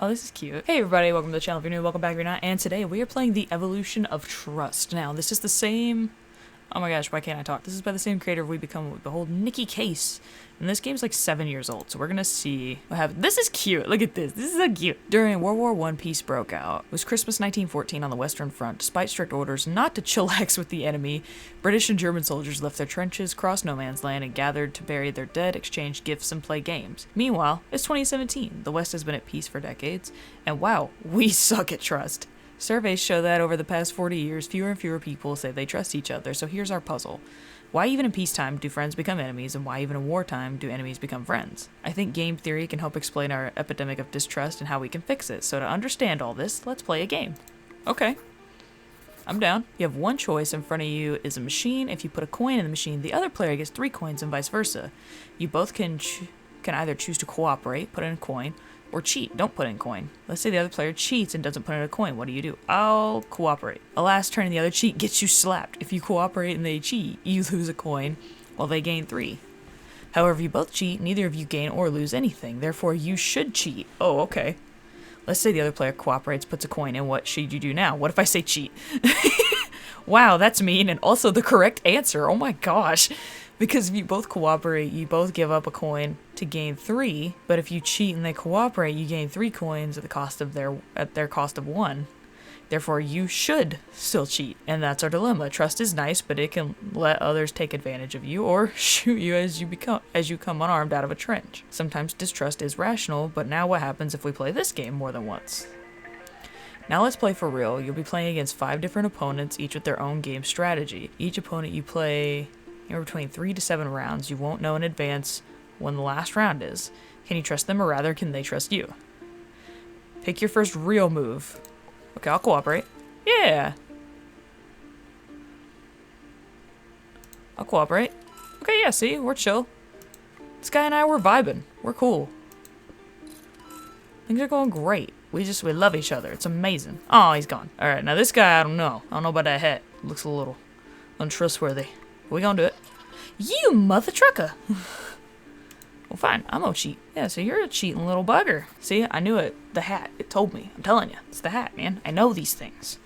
Oh, this is cute. Hey everybody, welcome to the channel. If you're new, welcome back if you're not. And today we are playing The Evolution of Trust. Now, this is the same... Oh my gosh, why can't I talk? This is by the same creator of We Become What We Behold, Nicky Case. And this game's like 7 years old, so we're gonna see what happens. This is cute. Look at this. This is so cute. During World War I, peace broke out. It was Christmas 1914 on the Western Front. Despite strict orders not to chillax with the enemy, British and German soldiers left their trenches, crossed no man's land, and gathered to bury their dead, exchange gifts, and play games. Meanwhile, it's 2017. The West has been at peace for decades, and wow, we suck at trust. Surveys show that over the past 40 years, fewer and fewer people say they trust each other, so here's our puzzle. Why even in peacetime do friends become enemies, and why even in wartime do enemies become friends? I think game theory can help explain our epidemic of distrust and how we can fix it, so to understand all this, let's play a game. Okay. I'm down. You have one choice. In front of you is a machine. If you put a coin in the machine, the other player gets 3 coins and vice versa. You both can either choose to cooperate, put in a coin, or cheat. Don't put in coin. Let's say the other player cheats and doesn't put in a coin. What do? I'll cooperate. A last turn and the other cheat gets you slapped. If you cooperate and they cheat, you lose a coin while they gain 3. However, if you both cheat, neither of you gain or lose anything. Therefore, you should cheat. Oh, okay. Let's say the other player cooperates, puts a coin in. What should you do now? What if I say cheat? Wow, that's mean and also the correct answer. Oh my gosh. Because if you both cooperate, you both give up a coin to gain 3, but if you cheat and they cooperate, you gain 3 coins at their cost of 1. Therefore, you should still cheat. And that's our dilemma. Trust is nice, but it can let others take advantage of you or shoot you as you come unarmed out of a trench. Sometimes distrust is rational, but now what happens if we play this game more than once? Now let's play for real. You'll be playing against 5 different opponents, each with their own game strategy. Each opponent you play between 3 to 7 rounds. You won't know in advance when the last round is. Can you trust them, or rather, can they trust you? Pick your first real move. Okay, I'll cooperate. Yeah. I'll cooperate. Okay, yeah, see? We're chill. This guy and I, we're vibing. We're cool. Things are going great. We love each other. It's amazing. Oh, he's gone. Alright, now this guy, I don't know. I don't know about that hat. Looks a little untrustworthy. We gonna do it. You mother trucker! Well, fine. I'm gonna cheat. Yeah, so you're a cheating little bugger. See, I knew it. The hat. It told me. I'm telling you. It's the hat, man. I know these things.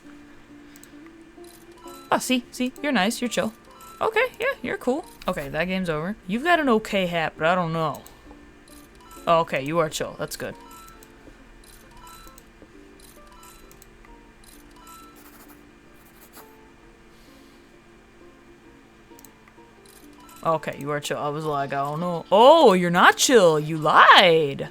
Oh, see? You're nice. You're chill. Okay, yeah, you're cool. Okay, that game's over. You've got an okay hat, but I don't know. Oh, okay, you are chill. That's good. Okay, you are chill. I was like, I don't know. Oh, you're not chill. You lied.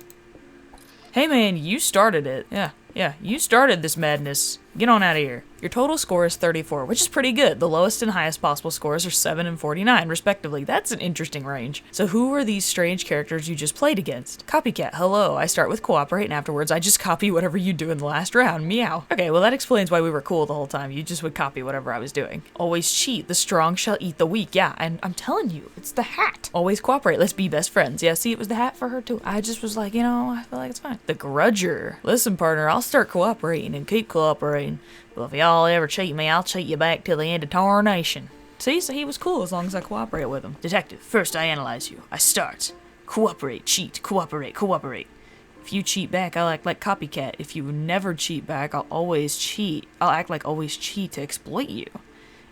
Hey, man, you started it. Yeah, you started this madness. Get on out of here. Your total score is 34, which is pretty good. The lowest and highest possible scores are 7 and 49, respectively. That's an interesting range. So who are these strange characters you just played against? Copycat, hello. I start with cooperate, and afterwards I just copy whatever you do in the last round. Meow. Okay, well that explains why we were cool the whole time. You just would copy whatever I was doing. Always cheat. The strong shall eat the weak. Yeah, and I'm telling you, it's the hat. Always cooperate. Let's be best friends. Yeah, see, it was the hat for her too. I just was like, I feel like it's fine. The grudger. Listen, partner, I'll start cooperating and keep cooperating. Well, if y'all ever cheat me, I'll cheat you back till the end of tarnation. See, so he was cool as long as I cooperate with him. Detective, first I analyze you. I start. Cooperate, cheat, cooperate. If you cheat back, I'll act like copycat. If you never cheat back, I'll always cheat. I'll act like always cheat to exploit you.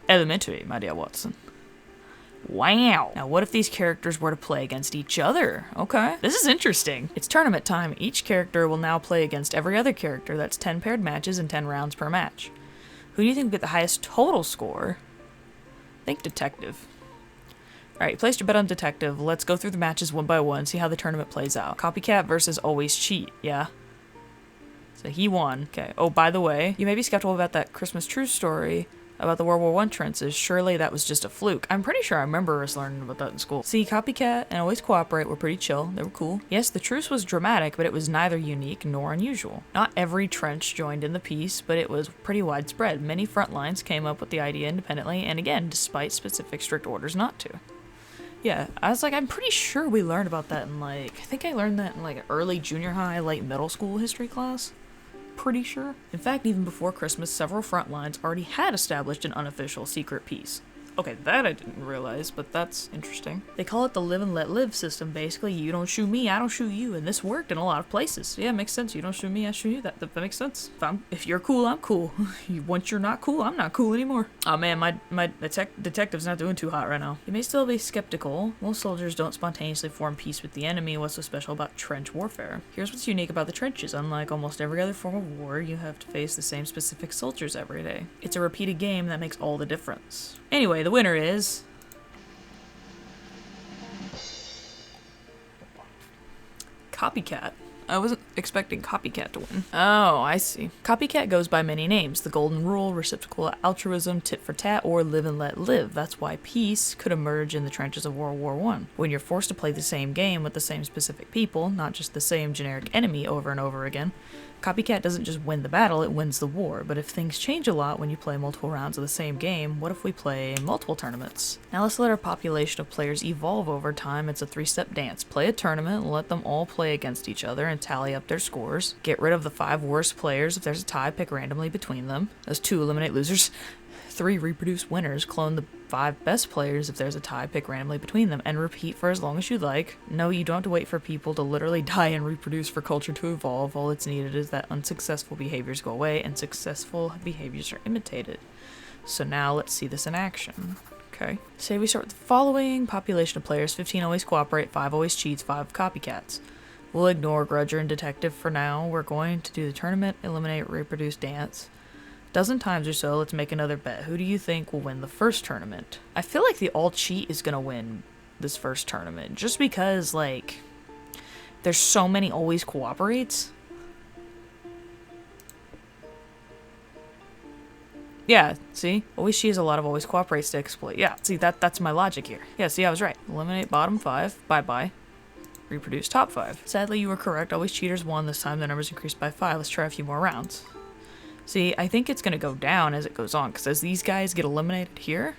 Elementary, my dear Watson. Wow. Now what if these characters were to play against each other? Okay. This is interesting. It's tournament time. Each character will now play against every other character. That's 10 paired matches and 10 rounds per match. Who do you think will get the highest total score? I think detective. Alright, you placed your bet on detective. Let's go through the matches one by one, see how the tournament plays out. Copycat versus always cheat, yeah? So he won. Okay. Oh, by the way, you may be skeptical about that Christmas true story about the World War I trenches. Surely that was just a fluke. I'm pretty sure I remember us learning about that in school. See, Copycat and Always Cooperate were pretty chill. They were cool. Yes, the truce was dramatic, but it was neither unique nor unusual. Not every trench joined in the peace, but it was pretty widespread. Many front lines came up with the idea independently, and again, despite specific strict orders not to. Yeah, I was like, I'm pretty sure we learned about that in I think I learned that in early junior high, late middle school history class. Pretty sure. In fact, even before Christmas, several front lines already had established an unofficial secret peace. Okay, that I didn't realize, but that's interesting. They call it the live and let live system. Basically, you don't shoot me, I don't shoot you, and this worked in a lot of places. Yeah, it makes sense. You don't shoot me, I shoot you. That makes sense. If you're cool, I'm cool. Once you're not cool, I'm not cool anymore. Oh man, my detective's not doing too hot right now. You may still be skeptical. Most soldiers don't spontaneously form peace with the enemy. What's so special about trench warfare? Here's what's unique about the trenches. Unlike almost every other form of war, you have to face the same specific soldiers every day. It's a repeated game that makes all the difference. Anyway, the winner is... Copycat. I wasn't expecting Copycat to win. Oh, I see. Copycat goes by many names. The Golden Rule, Reciprocal Altruism, Tit for Tat, or Live and Let Live. That's why peace could emerge in the trenches of World War I. When you're forced to play the same game with the same specific people, not just the same generic enemy over and over again, Copycat doesn't just win the battle, it wins the war. But if things change a lot when you play multiple rounds of the same game, what if we play multiple tournaments? Now let's let our population of players evolve over time. It's a 3-step dance. Play a tournament, let them all play against each other and tally up their scores. Get rid of the 5 worst players. If there's a tie, pick randomly between them. Those 2 eliminate losers. 3 reproduce winners. Clone the 5 best players. If there's a tie, pick randomly between them, and repeat for as long as you'd like. No, you don't have to wait for people to literally die and reproduce for culture to evolve. All that's needed is that unsuccessful behaviors go away and successful behaviors are imitated. So now let's see this in action. Okay. Say we start with the following population of players. 15 always cooperate, 5 always cheats, 5 copycats. We'll ignore Grudger and Detective for now. We're going to do the tournament, eliminate, reproduce, dance. Dozen times or so, let's make another bet. Who do you think will win the first tournament? I feel like the all cheat is gonna win this first tournament, just because, like, there's so many always cooperates. Yeah, see? Always cheat has a lot of always cooperates to exploit. Yeah, see, that's my logic here. Yeah, see, I was right. Eliminate bottom 5. Bye-bye. Reproduce top 5. Sadly, you were correct. Always cheaters won. This time the numbers increased by 5. Let's try a few more rounds. See, I think it's going to go down as it goes on, because as these guys get eliminated here,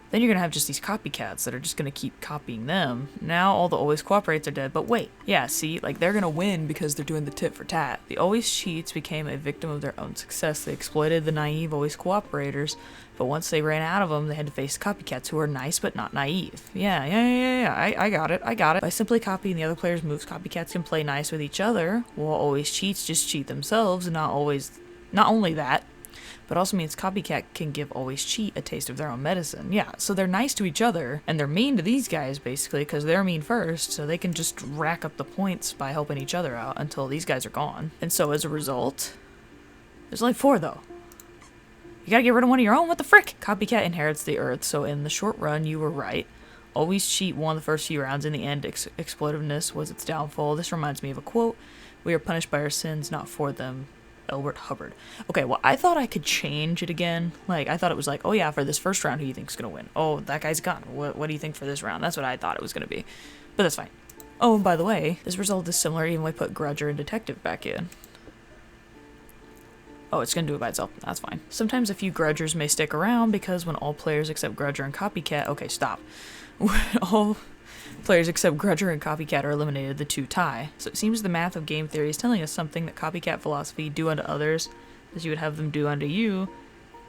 then you're going to have just these copycats that are just going to keep copying them. Now all the always cooperates are dead, but wait. Yeah, see, like, they're going to win because they're doing the tit for tat. The always cheats became a victim of their own success. They exploited the naive always cooperators, but once they ran out of them, they had to face copycats who are nice but not naive. Yeah, I got it. By simply copying the other player's moves, copycats can play nice with each other, while always cheats just cheat themselves, and not only that, but also means copycat can give always cheat a taste of their own medicine. Yeah, so they're nice to each other, and they're mean to these guys, basically, because they're mean first, so they can just rack up the points by helping each other out until these guys are gone. And so as a result, there's only 4, though. You gotta get rid of one of your own, what the frick? Copycat inherits the earth, so in the short run, you were right. Always cheat won the first few rounds. In the end, exploitiveness was its downfall. This reminds me of a quote: "We are punished by our sins, not for them." Elbert Hubbard. Okay, well, I thought I could change it again. Like, I thought it was like, oh yeah, for this first round, who do you think's gonna win? Oh, that guy's gone. What do you think for this round? That's what I thought it was gonna be. But that's fine. Oh, and by the way, this result is similar even when we put Grudger and Detective back in. Oh, it's gonna do it by itself. That's fine. Sometimes a few Grudgers may stick around because when all players except Grudger and Copycat... Okay, stop. When all players except Grudger and Copycat are eliminated, the 2 tie. So it seems the math of game theory is telling us something that Copycat philosophy, do unto others as you would have them do unto you,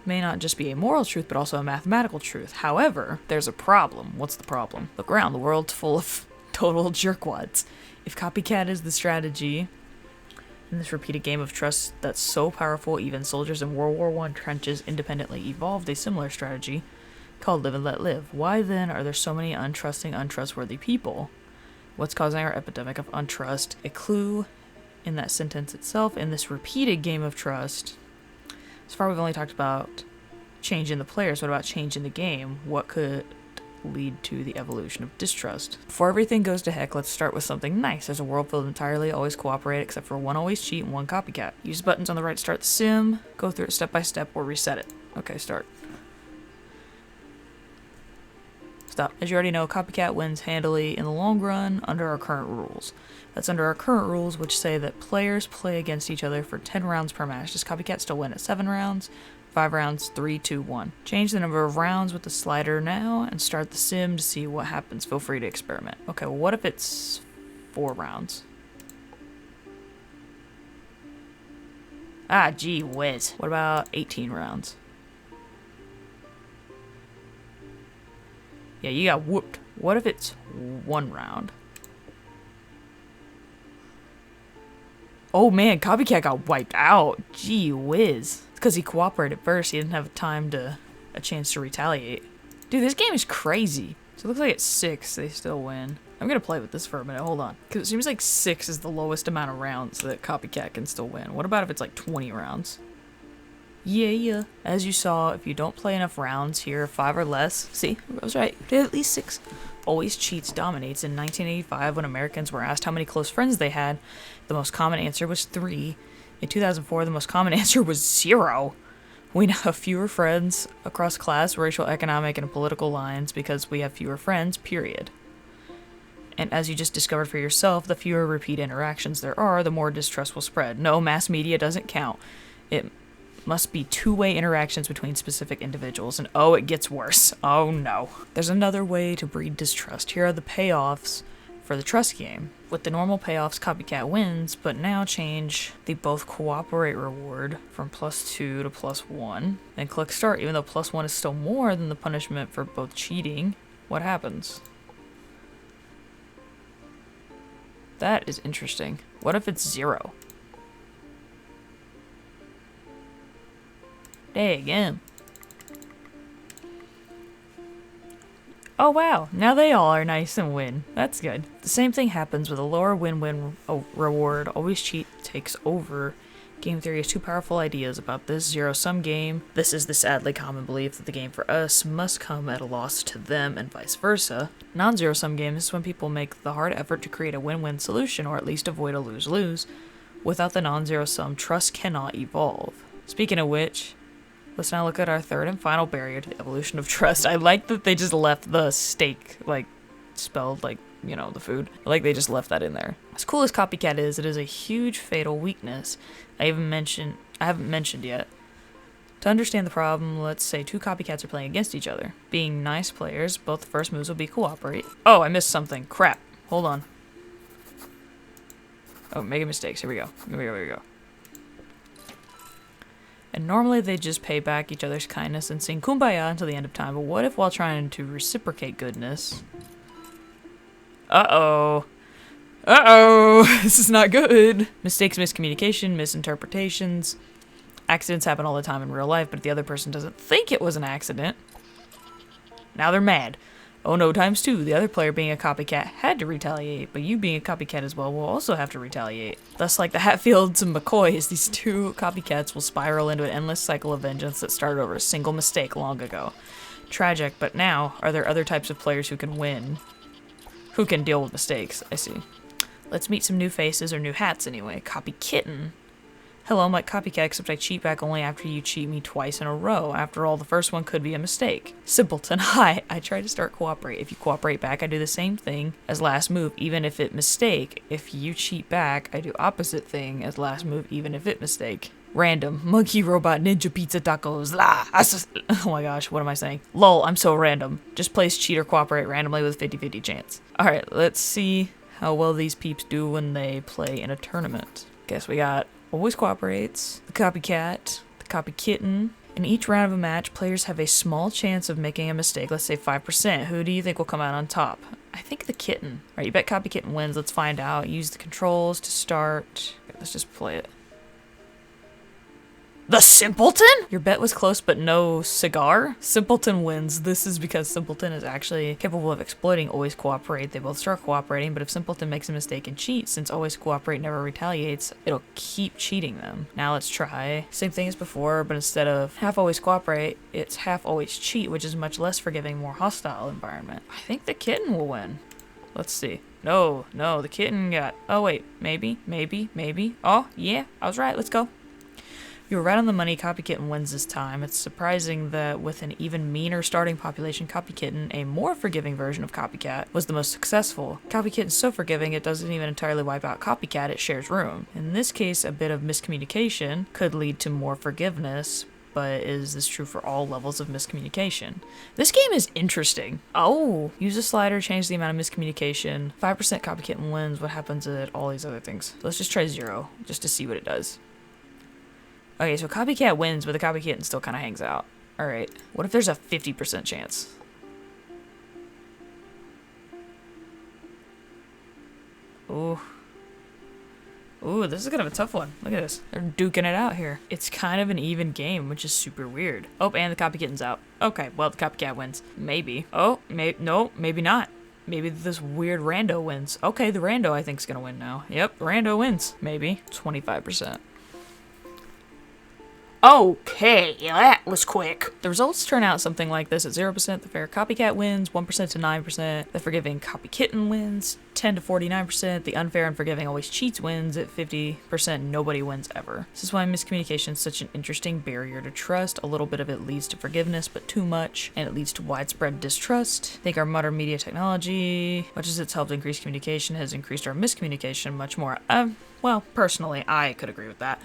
may not just be a moral truth, but also a mathematical truth. However, there's a problem. What's the problem? Look around. The world's full of total jerkwads. If Copycat is the strategy in this repeated game of trust that's so powerful, even soldiers in World War I trenches independently evolved a similar strategy called Live and Let Live. Why then are there so many untrustworthy people? What's causing our epidemic of untrust? A clue in that sentence itself. In this repeated game of trust, so far we've only talked about change in the players. What about change in the game? What could lead to the evolution of distrust? Before everything goes to heck, let's start with something nice. There's a world filled entirely always cooperate except for 1 always cheat and 1 copycat. Use the buttons on the right to start the sim, go through it step by step, or reset it. Okay, start. Stop. As you already know, Copycat wins handily in the long run under our current rules. That's under our current rules, which say that players play against each other for 10 rounds per match. Does Copycat still win at 7 rounds? 5 rounds, 3, 2, 1. Change the number of rounds with the slider now and start the sim to see what happens. Feel free to experiment. Okay, well, what if it's 4 rounds? Ah, gee whiz. What about 18 rounds? Yeah, you got whooped. What if it's 1 round? Oh man, Copycat got wiped out. Gee whiz. It's because he cooperated first. He didn't have a chance to retaliate. Dude, this game is crazy. So it looks like at 6, they still win. I'm gonna play with this for a minute. Hold on. Because it seems like 6 is the lowest amount of rounds that Copycat can still win. What about if it's like 20 rounds? Yeah. As you saw, if you don't play enough rounds here, 5 or less, see, I was right, did at least 6. Always Cheats dominates. In 1985, when Americans were asked how many close friends they had, the most common answer was 3. In 2004, the most common answer was 0. We now have fewer friends across class, racial, economic, and political lines because we have fewer friends, period. And as you just discovered for yourself, the fewer repeat interactions there are, the more distrust will spread. No, mass media doesn't count. It must be two-way interactions between specific individuals, and oh, it gets worse. Oh no. There's another way to breed distrust. Here are the payoffs for the trust game. With the normal payoffs, Copycat wins, but now change the both cooperate reward from +2 to +1. Then click start, even though +1 is still more than the punishment for both cheating. What happens? That is interesting. What if it's 0? Again. Oh wow, now they all are nice and win. That's good. The same thing happens with a lower win-win reward. Always cheat takes over. Game theory has 2 powerful ideas about this zero-sum game. This is the sadly common belief that the game for us must come at a loss to them and vice versa. Non-zero-sum games is when people make the hard effort to create a win-win solution or at least avoid a lose-lose. Without the non-zero-sum, trust cannot evolve. Speaking of which, let's now look at our third and final barrier to the evolution of trust. I like that they just left the steak, like, spelled like, you know, the food. I like they just left that in there. As cool as Copycat is, it is a huge fatal weakness I haven't mentioned yet. To understand the problem, let's say 2 copycats are playing against each other. Being nice players, both the first moves will be cooperate. Oh, I missed something. Crap. Hold on. Oh, making mistakes. Here we go. Here we go. And normally they just pay back each other's kindness and sing Kumbaya until the end of time, but what if while trying to reciprocate goodness... Uh-oh. This is not good. Mistakes, miscommunication, misinterpretations. Accidents happen all the time in real life, but if the other person doesn't think it was an accident, now they're mad. Oh no, ×2. The other player being a copycat had to retaliate, but you being a copycat as well will also have to retaliate. Thus, like the Hatfields and McCoys, these 2 copycats will spiral into an endless cycle of vengeance that started over a single mistake long ago. Tragic, but now, are there other types of players who can win? Who can deal with mistakes? I see. Let's meet some new faces, or new hats anyway. Copykitten. Hello, I'm like Copycat, except I cheat back only after you cheat me twice in a row. After all, the first one could be a mistake. Simpleton. Hi, I try to start cooperate. If you cooperate back, I do the same thing as last move, even if it mistake. If you cheat back, I do opposite thing as last move, even if it mistake. Random. Monkey, robot, ninja, pizza, tacos. La. Oh my gosh, what am I saying? Lol, I'm so random. Just place cheat or cooperate randomly with 50-50 chance. Alright, let's see how well these peeps do when they play in a tournament. Guess we got always cooperates, the copycat, the copykitten. In each round of a match, players have a small chance of making a mistake, let's say 5%. Who do you think will come out on top? I think the kitten. Alright, you bet Copykitten wins. Let's find out. Use the controls to start. Okay, let's just play it. The Simpleton? Your bet was close, but no cigar? Simpleton wins. This is because Simpleton is actually capable of exploiting Always Cooperate. They both start cooperating, but if Simpleton makes a mistake and cheats, since Always Cooperate never retaliates, it'll keep cheating them. Now let's try. Same thing as before, but instead of half Always Cooperate, it's half Always Cheat, which is much less forgiving, more hostile environment. I think the kitten will win. Let's see. No, the kitten got... Oh, wait. Maybe. Oh, yeah. I was right. Let's go. You were right on the money. Copykitten wins this time. It's surprising that with an even meaner starting population, Copykitten, a more forgiving version of Copycat, was the most successful. Copykitten's so forgiving it doesn't even entirely wipe out Copycat, it shares room. In this case, a bit of miscommunication could lead to more forgiveness, but is this true for all levels of miscommunication? This game is interesting. Oh, use a slider, change the amount of miscommunication. 5% Copykitten wins. What happens at all these other things? So let's just try 0, just to see what it does. Okay, so Copycat wins, but the Copykitten still kind of hangs out. Alright, what if there's a 50% chance? Ooh. Ooh, this is kind of a tough one. Look at this. They're duking it out here. It's kind of an even game, which is super weird. Oh, and the copycat's out. Okay, well, the copycat wins. Maybe. Oh, no, maybe not. Maybe this weird rando wins. Okay, the rando I think is gonna win now. Yep, rando wins. Maybe. 25%. Okay, that was quick. The results turn out something like this. At 0%, the fair copycat wins. 1% to 9%, the forgiving copykitten wins. 10 to 49%, the unfair and forgiving always cheats wins. At 50%, nobody wins ever. This is why miscommunication is such an interesting barrier to trust. A little bit of it leads to forgiveness, but too much, and it leads to widespread distrust. I think our modern media technology, much as it's helped increase communication, has increased our miscommunication much more. Well, personally, I could agree with that.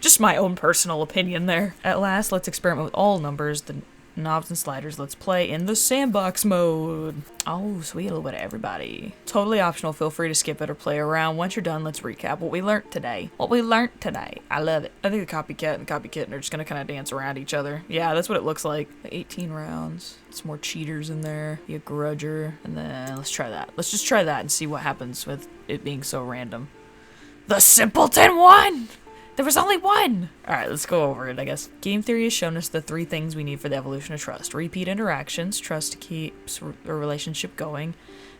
Just my own personal opinion there. At last, let's experiment with all numbers, the knobs and sliders. Let's play in the sandbox mode. Oh, sweet, a little bit of everybody. Totally optional, feel free to skip it or play around. Once you're done, let's recap what we learned today. I love it. I think the copycat and the copykitten are just gonna kind of dance around each other. Yeah, that's what it looks like. 18 rounds. Some more cheaters in there. Be a grudger. And then let's try that. Let's just try that and see what happens with it being so random. The simpleton won! There was only one! Alright, let's go over it, I guess. Game theory has shown us the 3 things we need for the evolution of trust. Repeat interactions. Trust keeps a relationship going,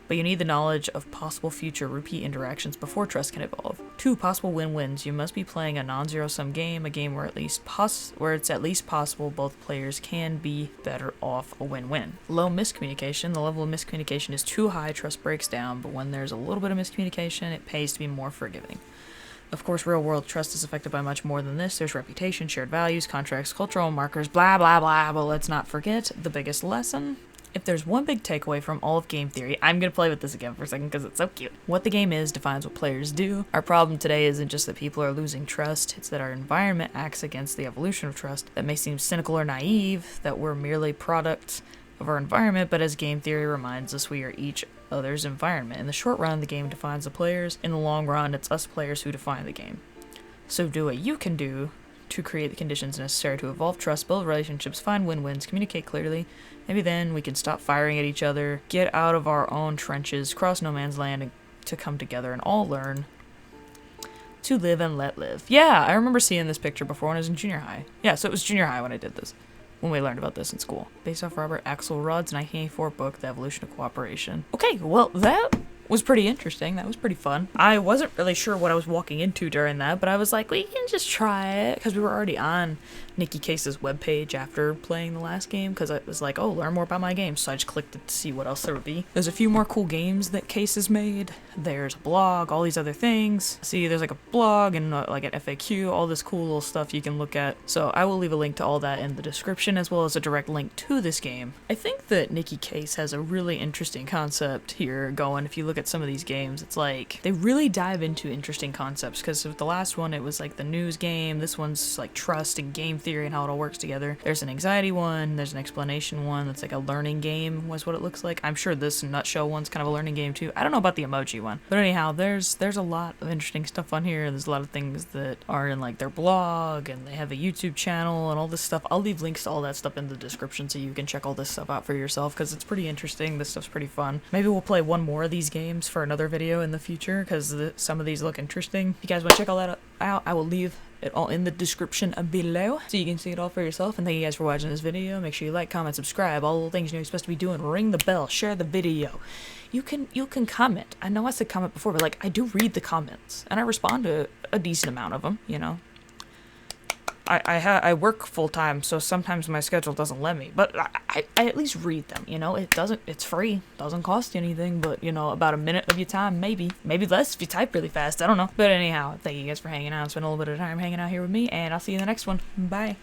but you need the knowledge of possible future repeat interactions before trust can evolve. 2 possible win-wins. You must be playing a non-zero-sum game, a game where it's at least possible both players can be better off a win-win. Low miscommunication. The level of miscommunication is too high, trust breaks down, but when there's a little bit of miscommunication, it pays to be more forgiving. Of course, real-world trust is affected by much more than this. There's reputation, shared values, contracts, cultural markers, blah, blah, blah, but let's not forget the biggest lesson. If there's one big takeaway from all of game theory, I'm going to play with this again for a second because it's so cute. What the game is defines what players do. Our problem today isn't just that people are losing trust, it's that our environment acts against the evolution of trust. That may seem cynical or naive, that we're merely products of our environment, but as game theory reminds us, we are each other's environment. In the short run, the game defines the players. In the long run, it's us players who define the game. So do what you can do to create the conditions necessary to evolve trust, build relationships, find win-wins, communicate clearly. Maybe then we can stop firing at each other, get out of our own trenches, cross no man's land, and to come together and all learn to live and let live. Yeah, I remember seeing this picture before when I was in junior high. Yeah, so it was junior high when I did this. When we learned about this in school. Based off Robert Axelrod's 1984 book, The Evolution of Cooperation. Okay, well, that was pretty interesting. That was pretty fun. I wasn't really sure what I was walking into during that, but I was like, we can just try it, because we were already on Nikki Case's webpage after playing the last game, because I was like, oh, learn more about my game, so I just clicked it to see what else there would be. There's a few more cool games that Case has made. There's a blog, all these other things. See, there's like a blog and like an FAQ, all this cool little stuff you can look at. So I will leave a link to all that in the description, as well as a direct link to this game. I think that Nikki Case has a really interesting concept here going. If you look at some of these games, it's like they really dive into interesting concepts, because with the last one it was like the news game, this one's like trust and game theory and how it all works together. There's an anxiety one, there's an explanation one that's like a learning game was what it looks like. I'm sure this nutshell one's kind of a learning game too. I don't know about the emoji one, but anyhow, there's a lot of interesting stuff on here. There's a lot of things that are in like their blog, and they have a YouTube channel and all this stuff. I'll leave links to all that stuff in the description so you can check all this stuff out for yourself, because it's pretty interesting. This stuff's pretty fun. Maybe we'll play one more of these games for another video in the future, because some of these look interesting. If you guys want to check all that out, I will leave it all in the description below so you can see it all for yourself. And thank you guys for watching this video. Make sure you like, comment, subscribe, all the things you're supposed to be doing. Ring the bell, share the video. You can comment. I know I said comment before, but like I do read the comments and I respond to a decent amount of them, you know. I work full time, so sometimes my schedule doesn't let me, but I at least read them, you know. It's free, doesn't cost you anything, but you know, about a minute of your time, maybe less if you type really fast, I don't know. But anyhow, thank you guys for hanging out, spend a little bit of time hanging out here with me, and I'll see you in the next one. Bye.